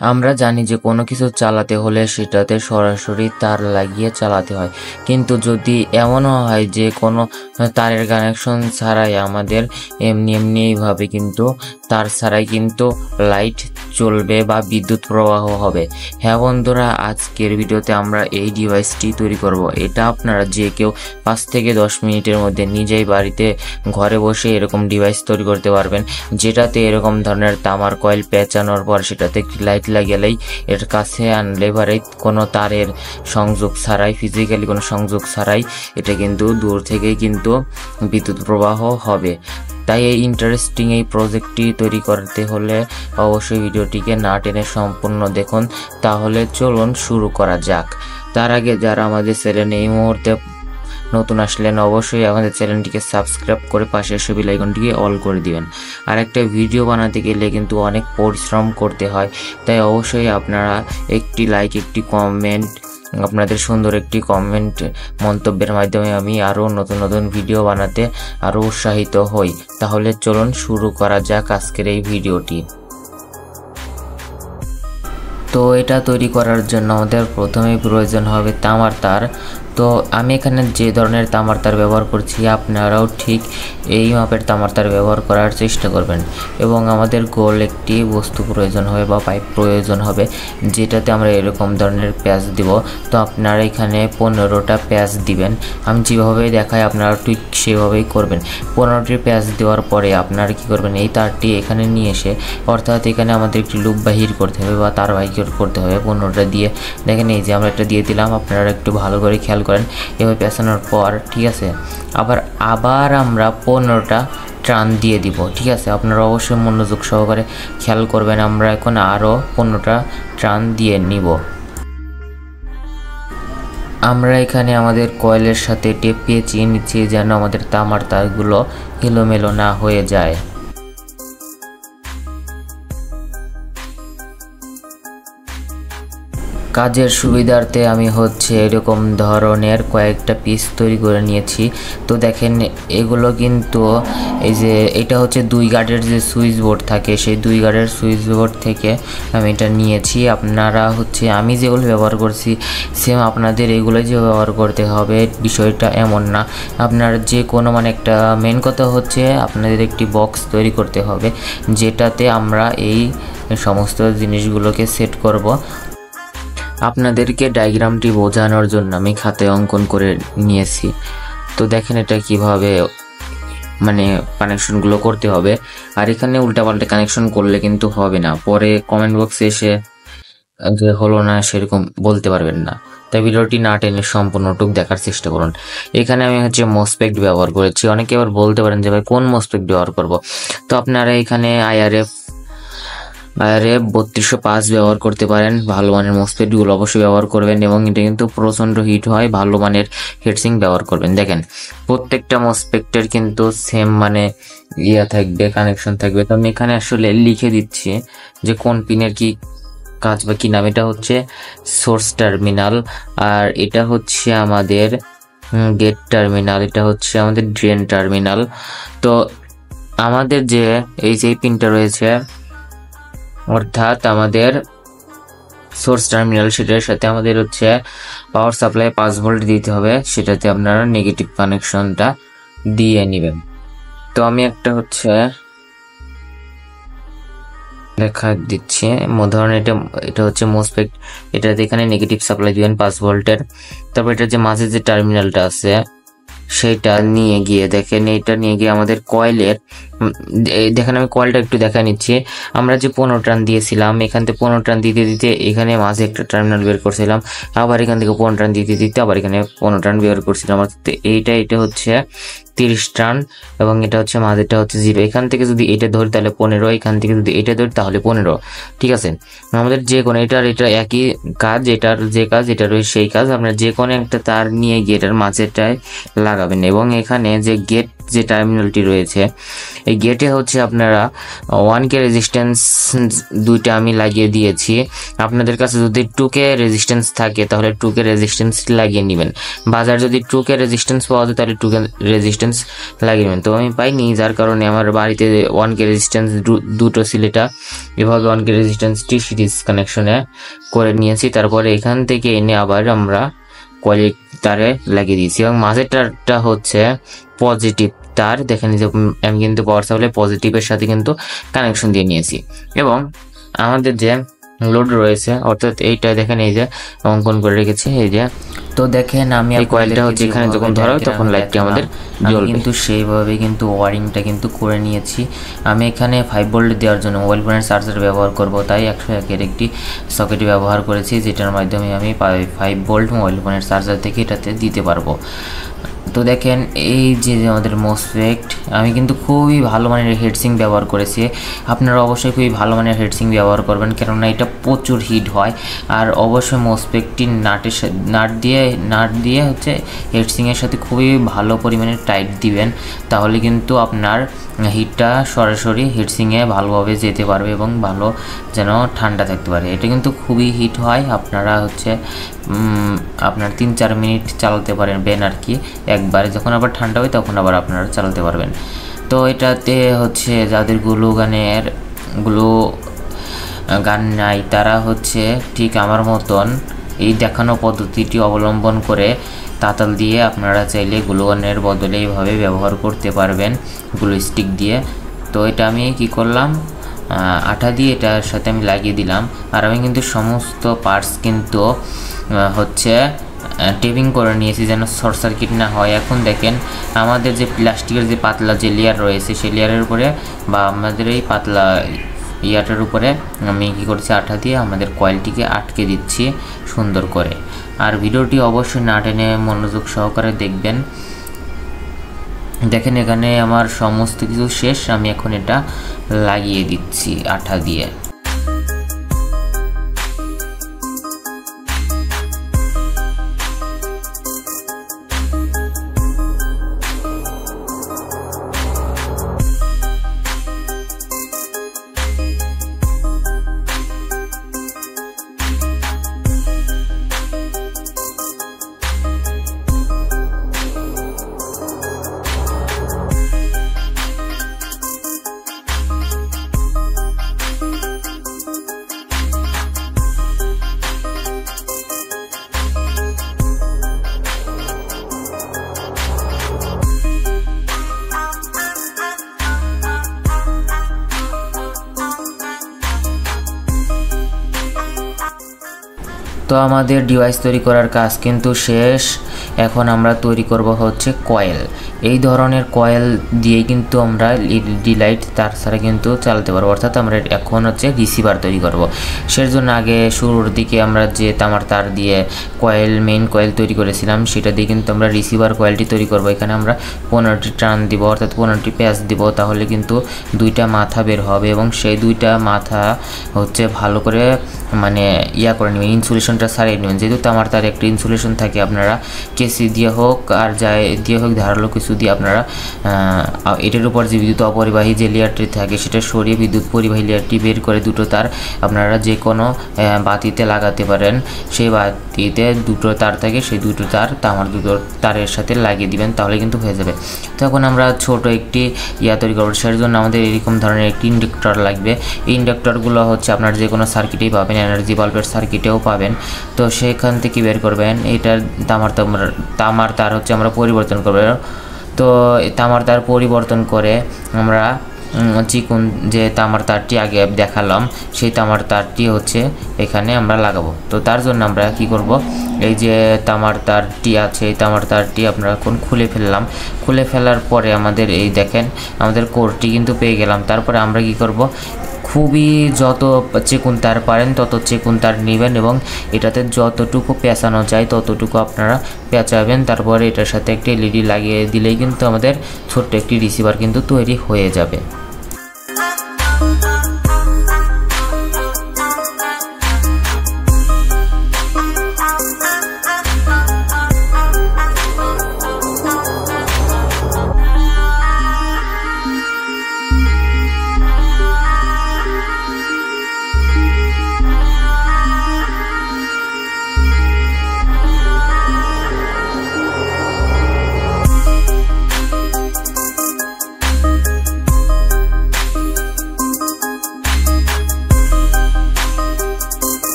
আমরা জানি যে কোনো কিছু চালাতে হলে সেটাতে সরাসরি তার লাগিয়ে চালাতে হয়, কিন্তু যদি এমনও হয় যে কোনো তারের কানেকশন ছাড়াই আমাদের এমনি এইভাবে কিন্তু তার ছাড়াই কিন্তু লাইট চলবে বা বিদ্যুৎ প্রবাহ হবে। হ্যাঁ বন্ধুরা, আজকের ভিডিওতে আমরা এই ডিভাইসটি তৈরি করব। এটা আপনারা যে কেউ 5 থেকে 10 মিনিটের মধ্যে নিজেই বাড়িতে ঘরে বসে এরকম ডিভাইস তৈরি করতে পারবেন, যেটাতে এরকম ধরনের তামার কয়েল পেঁচানোর পর সেটাতে একটি লাইট লাগালেই এর কাছে আনলে পারে কোনো তারের সংযোগ ছাড়াই, ফিজিক্যালি কোনো সংযোগ ছাড়াই এটা কিন্তু দূর থেকেই কিন্তু বিদ্যুৎ প্রবাহ হবে। তাই এই ইন্টারেস্টিং এই প্রজেক্টটি তৈরি করতে হলে অবশ্যই ভিডিওটিকে না টেনে সম্পূর্ণ দেখুন। তাহলে চলুন শুরু করা যাক। তার আগে যারা আমাদের চ্যানেলে এই মুহূর্তে নতুন আসলেন, অবশ্যই আমাদের চ্যানেলটিকে সাবস্ক্রাইব করে পাশে এসে বেল আইকনটিকে অল করে দিবেন। আর একটা ভিডিও বানাতে গেলে কিন্তু অনেক পরিশ্রম করতে হয়, তাই অবশ্যই আপনারা একটি লাইক, একটি কমেন্ট, আপনাদের সুন্দর একটি কমেন্ট মন্তব্যের মাধ্যমে আমি আরও নতুন নতুন ভিডিও বানাতে আরও উৎসাহিত হই। তাহলে চলুন শুরু করা যাক আজকের এই ভিডিওটি। তো এটা তৈরি করার জন্য আমাদের প্রথমেই প্রয়োজন হবে তামার তার। তো আমি এখানে যে ধরনের তামার তার ব্যবহার করছি আপনারাও ঠিক এই মাপের তামার তার ব্যবহার করার চেষ্টা করবেন। এবং আমাদের গোল একটি বস্তু প্রয়োজন হবে বা পাইপ প্রয়োজন হবে, যেটাতে আমরা এরকম ধরনের প্যাচ দিব। তো আপনারা এখানে 15টা প্যাচ দিবেন। আমি যেভাবে দেখাই আপনারা ঠিক সেভাবেই করবেন। 15টি প্যাচ দেওয়ার পরে আপনারা কি করবেন, এই তারটি এখানে নিয়ে এসে, অর্থাৎ এখানে আমাদের একটি লুপ বাহির করতে হবে বা তার বাহির করতে হবে 15টা দিয়ে। দেখেন এই যে আমরা একটা দিয়ে দিলাম, আপনারা একটু ভালো করে খেয়াল করেন। এভাবে পেঁচানোর পর ঠিক আছে, আবার আমরা 15টা টান দিয়ে দিব। ঠিক আছে, আপনারা অবশ্যই মনোযোগ সহকারে খেয়াল করবেন। আমরা এখন আরও 15টা টান দিয়ে নিব। আমরা এখানে আমাদের কয়েলের সাথে টেপ পেঁচিয়ে নিচ্ছি যেন আমাদের তামার তারগুলো এলোমেলো না হয়ে যায়। কাজের সুবিধার্থে আমি এরকম ধরনের কয়েকটা পিস তৈরি করে নিয়েছি। তো দেখেন এগুলো কিন্তু এই যে এটা 2 গার্ডের যে সুইচ বোর্ড থাকে, সেই 2 গার্ডের সুইচ বোর্ড থেকে আমি এটা নিয়েছি। আপনারা আমি যেগুলো ব্যবহার করছি সেম আপনাদের এগুলো যে ব্যবহার করতে হবে বিষয়টা এমন না। আপনার যে কোনো একটা মেন কথা আপনাদের একটি বক্স তৈরি করতে হবে, যেটাতে আমরা এই সমস্ত জিনিসগুলোকে সেট করব। আপনাদেরকে ডায়াগ্রামটি বোঝানোর জন্য আমি খাতায় অঙ্কন করে নিয়েছি। তো দেখেন এটা কিভাবে কানেকশনগুলো করতে হবে। আর এখানে উল্টাপাল্টা কানেকশন করলে কিন্তু হবে না, পরে কমেন্ট বক্সে এসে যে হলো না সেরকম বলতে পারবেন না। তাই ভিডিওটি না টেনে সম্পূর্ণটুক দেখার চেষ্টা করুন। এখানে আমি মসফেট ব্যবহার করেছি। অনেকে আবার বলতে পারেন যে ভাই কোন মসফেট ব্যবহার করব। তো আপনারা এখানে IRF 3205 ব্যবহার করতে পারেন। ভালো মানের মসফেটগুলো অবশ্যই ব্যবহার করবেন, এবং এটা কিন্তু প্রচণ্ড হিট হয়। ভালো মানের হিটসিং ব্যবহার করবেন। দেখেন প্রত্যেকটা মসফেটের কিন্তু সেম থাকবে, কানেকশন থাকবে। তো আমি এখানে আসলে লিখে দিচ্ছি যে কোন পিনের কি কাজ বা কি নাম। এটা সোর্স টার্মিনাল, আর এটা আমাদের গেট টার্মিনাল, এটা আমাদের ড্রেন টার্মিনাল। তো আমাদের যে এই পিনটা রয়েছে, অর্থাৎ আমাদের সোর্স টার্মিনাল, সেটার সাথে আমাদের পাওয়ার সাপ্লাই 5 ভোল্ট দিতে হবে। সেটাতে আপনারা নেগেটিভ কানেকশনটা দিয়ে নেবেন। তো আমি একটা দেখা দিচ্ছি ধরুন এটা মসফেট, এটাতে এখানে নেগেটিভ সাপ্লাই দিবেন 5 ভোল্টের। তারপর এটা মাঝে যে টার্মিনালটা আছে সেটা নিয়ে গিয়ে দেখেন, এটা নিয়ে গিয়ে আমাদের কয়েলের, দেখেন আমি কয়েলটা একটু দেখা নিচ্ছি। আমরা যে 15 টার্ন দিয়েছিলাম, এখান থেকে 15 টার্ন দিতে দিতে এখানে মাঝে একটা টার্মিনাল বের করছিলাম, আবার এখান থেকে 15 টার্ন দিতে দিতে আবার এখানে 15 টার্ন বের করছিলাম। এটা 30 টার্ন, এবং এটা মাঝেটা 0। এখান থেকে যদি এটা ধরি তাহলে 15, এখান থেকে যদি এটা ধরি তাহলে 15। ঠিক আছে, আমাদের যে কোনো এটা একই কাজ, এটার যে কাজ এটার সেই কাজ। আপনার যে কোনো একটা তার নিয়ে গিয়ে এটার মাঝেটায় লাগাবেন, এবং এখানে যে গেট যে টার্মিনালটি রয়েছে এই গেটে হচ্ছে আপনারা 1K রেজিস্ট্যান্স দুইটা আমি লাগিয়ে দিয়েছি। আপনাদের কাছে যদি 2K রেজিস্ট্যান্স থাকে তাহলে 2K রেজিস্ট্যান্স লাগিয়ে নেবেন। বাজার যদি 2K রেজিস্ট্যান্স পাওয়া যায় তাহলে 2K রেজিস্ট্যান্স লাগিয়ে নেবেন। তো আমি পাইনি, যার কারণে আমার বাড়িতে 1K রেজিস্ট্যান্স দুটো সিলেটা এভাবে 1K রেজিস্ট্যান্স টি সিরিজ কানেকশনে করে নিয়েছি। তারপরে এখান থেকে এনে আবার আমরা কয়েল তারে লাগিয়ে দিয়েছি এবং মাঝের তারটা হচ্ছে পজিটিভ তার। দেখেন যে আমি কিন্তু পাওয়ার সাপ্লাই পজিটিভের সাথে কিন্তু কানেকশন দিয়ে নিয়েছি এবং আমাদের যে লোড রয়েছে অর্থাৎ এইটা দেখেন এই যে অঙ্কন করে রেখেছি এই যে। তো দেখেন আমি এই কয়েলটা হচ্ছে এখানে যখন ধরা হয় তখন লাইটটি আমাদের জ্বলবে। কিন্তু সেইভাবে কিন্তু ওয়ারিংটা কিন্তু করে নিয়েছি। আমি এখানে 5 ভোল্ট দেওয়ার জন্য মোবাইল ফোনের চার্জার ব্যবহার করব, তাই 101 একটি সকেট ব্যবহার করেছি, যেটার মাধ্যমে আমি 5 ভোল্ট মোবাইল ফোনের চার্জার থেকে এটাতে দিতে পারবো। তো দেখেন এই যে আমাদের মসফেট, আমি কিন্তু খুবই ভালো মানের হেডসিং ব্যবহার করেছি। আপনারা অবশ্যই খুবই ভালো মানের হেডসিং ব্যবহার করবেন, কেননা এটা প্রচুর হিট হয়। আর অবশ্যই মসফেটটি নাট দিয়ে হচ্ছে হেডসিংয়ের সাথে খুবই ভালো পরিমাণে টাইট দিবেন, তাহলে কিন্তু আপনার হিটটা সরাসরি হেডসিংয়ে ভালোভাবে যেতে পারবে এবং ভালো যেন ঠান্ডা থাকতে পারে। এটা কিন্তু খুবই হিট হয়, আপনারা হচ্ছে আপনার 3-4 মিনিট চালাতে পারবেন আর কি একবারে, যখন আবার ঠান্ডা হয় তখন আবার আপনারা চালাতে পারবেন। তো এটাতে হচ্ছে যাদের গ্লু গান নাই তারা হচ্ছে ঠিক আমার মতন এই দেখানো পদ্ধতিটি অবলম্বন করে তাতাল দিয়ে আপনারা চাইলে গ্লু গানের বদলে এইভাবে ব্যবহার করতে পারবেন, গ্লু স্টিক দিয়ে। তো এটা আমি কি করলাম, আঠা দিয়ে এটার সাথে আমি লাগিয়ে দিলাম। আর আমি কিন্তু সমস্ত পার্টস কিন্তু হচ্ছে টেপিং করে নিয়েছি যেন শর্ট সার্কিট না হয়। এখন দেখেন আমাদের যে প্লাস্টিকের যে পাতলা যে লেয়ার রয়েছে সেই লেয়ারের উপরে বা আমাদের এই পাতলা ইয়াটার উপরে আমি কী করছি, আঠা দিয়ে আমাদের কয়েলটিকে আটকে দিচ্ছি সুন্দর করে। আর ভিডিওটি অবশ্যই না টেনে মনোযোগ সহকারে দেখবেন। দেখেন এখানে আমার সমস্ত কিছু শেষ, আমি এখন এটা লাগিয়ে দিচ্ছি আঠা দিয়ে। তো আমাদের ডিভাইস তৈরি করার কাজ কিন্তু শেষ। এখন আমরা তৈরি করব হচ্ছে কয়েল। এই ধরনের কয়েল দিয়ে কিন্তু আমরা এলইডি লাইট তার ছাড়া কিন্তু চালাতে পারবো, অর্থাৎ আমরা এখন হচ্ছে রিসিভার তৈরি করব। সেজন্য আগে শুরুর দিকে আমরা যে তামার তার দিয়ে মেইন কয়েল তৈরি করেছিলাম সেটা দিয়ে কিন্তু আমরা রিসিভার কয়েলটি তৈরি করব। এখানে আমরা 15টি টার্ন দিব, অর্থাৎ 15টি প্যাচ দিব, তাহলে কিন্তু 2টা মাথা বের হবে এবং সেই 2টা মাথা হচ্ছে ভালো করে মানে করে নেবেন, ইনসুলেশনটা ছাড়িয়ে নেবেন। যেহেতু তামার তার একটা ইনসুলেশন থাকে, আপনারা কেসি দিয়ে হোক আর যাই দিয়ে হোক ধারালো কিছু দিয়ে আপনারা এটার উপর যে বিদ্যুৎ অপরিবাহী যে লেয়ারটি থাকে সেটা সরিয়ে বিদ্যুৎ পরিবাহী লেয়ারটি বের করে 2টো তার আপনারা যে কোনো বাতিতে লাগাতে পারেন। সেই বাতিতে 2টো তার থাকে, সেই 2টো তার তামার 2টো তারের সাথে লাগিয়ে দিবেন, তাহলে কিন্তু হয়ে যাবে। তখন আমরা ছোট একটি তৈরি করবো, সেটার জন্য আমাদের এরকম ধরনের একটি ইন্ডাক্টর লাগবে। এই ইন্ডাক্টরগুলো হচ্ছে আপনার যে কোনো সার্কিটেই পাবেন, এনার্জি বাল্বের সার্কিটেও পাবেন। তো সেখান থেকে বের করবেন এটার তামার তার হচ্ছে আমরা পরিবর্তন করব। তো তামার তার পরিবর্তন করে আমরা চিকন যে তামার তারটি আগে দেখালাম সেই তামার তারটি হচ্ছে এখানে আমরা লাগাবো। তো তার জন্য আমরা কি করব, এই যে তামার তারটি আছে এই তামার তারটি আমরা এখন খুলে ফেললাম। খুলে ফেলার পরে আমাদের এই দেখেন আমাদের কোরটি কিন্তু পেয়ে গেলাম। তারপরে আমরা কি করব, খুবই যত চিকন তার পারেন তত চিকন তার নেবেন এবং এটাতে যতটুকু পেঁচানো যায় ততটুকু আপনারা পেঁচাবেন। তারপরে এটার সাথে একটি এলইডি লাগিয়ে দিলেই কিন্তু আমাদের ছোট্ট একটি রিসিভার কিন্তু তৈরি হয়ে যাবে।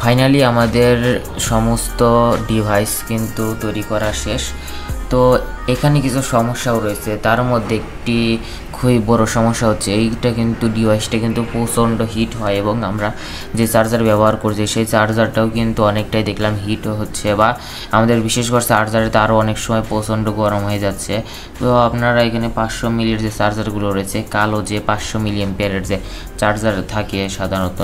ফাইনালি আমাদের সমস্ত ডিভাইস কিন্তু তৈরি করা শেষ। তো এখানে কিছু সমস্যাও রয়েছে, তার মধ্যে একটি খুবই বড় সমস্যা হচ্ছে এইটা কিন্তু ডিভাইসটা কিন্তু প্রচণ্ড হিট হয় এবং আমরা যে চার্জার ব্যবহার করছি সেই চার্জারটাও কিন্তু অনেকটাই দেখলাম হিট হচ্ছে, বা আমাদের বিশেষ করে চার্জারে তো আরও অনেক সময় প্রচণ্ড গরম হয়ে যাচ্ছে। তো আপনারা এখানে 500 মিলির যে চার্জারগুলো রয়েছে, কালো যে 500 মিলি অ্যাম্পিয়ারের যে চার্জার থাকে সাধারণত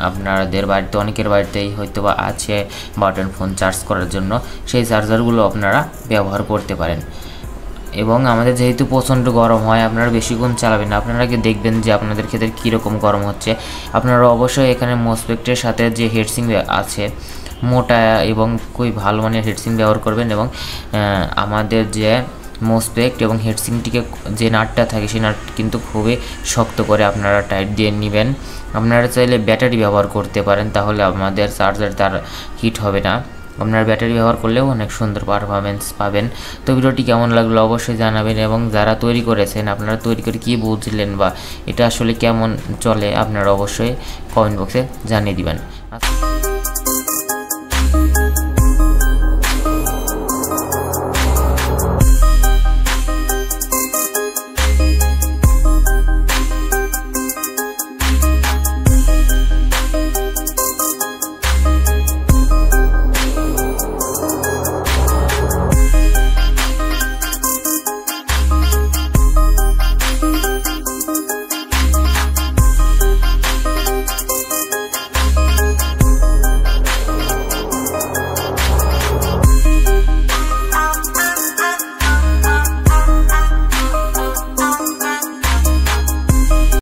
আপনাদের বাড়িতে, অনেকের বাড়িতেই হয়তো বা আছে বাটন ফোন চার্জ করার জন্য, সেই চার্জারগুলো আপনারা ব্যবহার করতে পারেন। এবং আমাদের যেহেতু প্রচণ্ড গরম হয়, আপনারা বেশিক্ষণ চালাবেন না, আপনারা আগে দেখবেন যে আপনাদের ক্ষেত্রে কীরকম গরম হচ্ছে। আপনারা অবশ্যই এখানে মসফেটের সাথে যে হেডসিং আছে মোটা এবং খুবই ভালো মানের হেডসিং ব্যবহার করবেন, এবং আমাদের যে মসফেট এবং হেডসিংটিকে যে নাটটা থাকে সেই নাট কিন্তু খুবই শক্ত করে আপনারা টাইট দিয়ে নেবেন। আপনারা চাইলে ব্যাটারি ব্যবহার করতে পারেন, তাহলে আমাদের চার্জার তার হিট হবে না। আপনার ব্যাটারি ব্যবহার করলেও অনেক সুন্দর পারফরমেন্স পাবেন। তো ভিডিওটি কেমন লাগলো অবশ্যই জানাবেন, এবং যারা তৈরি করেছেন আপনারা তৈরি করে কী বুঝলেন বা এটা আসলে কেমন চলে আপনারা অবশ্যই কমেন্ট বক্সে জানিয়ে দিবেন।